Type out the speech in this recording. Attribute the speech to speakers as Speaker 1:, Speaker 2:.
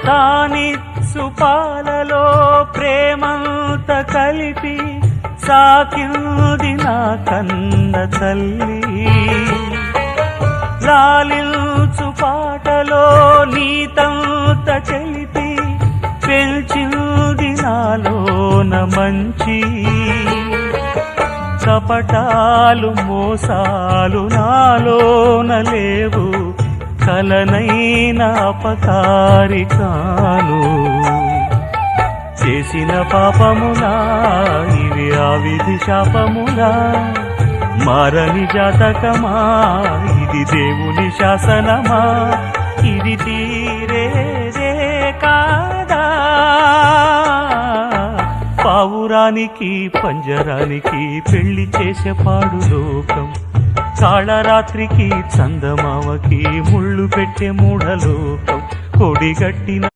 Speaker 1: తానిచ్చు పాలలో ప్రేమంత కలిపి సాకింది నా కన్న తల్లి. లాలించు పాటలో నీతంత తెలిపి పెంచింది నాలోన మంచి. కపటాలు మోసాలు నాలోన లేవు, కలనైన అపకారి కాను. చేసిన పాపములా ఇవి ఆ విధి శాపములా, మారని జాతకమా ఇది దేవుని శాసనమా, ఇది తీరేదే కాదా. పావురానికి పంజరానికి పెళ్లి చేసే పాడు లోకం, కాళరాత్రికి చందమామకి ముళ్ళు పెట్టే మూఢలోకం. కొడిగట్టిన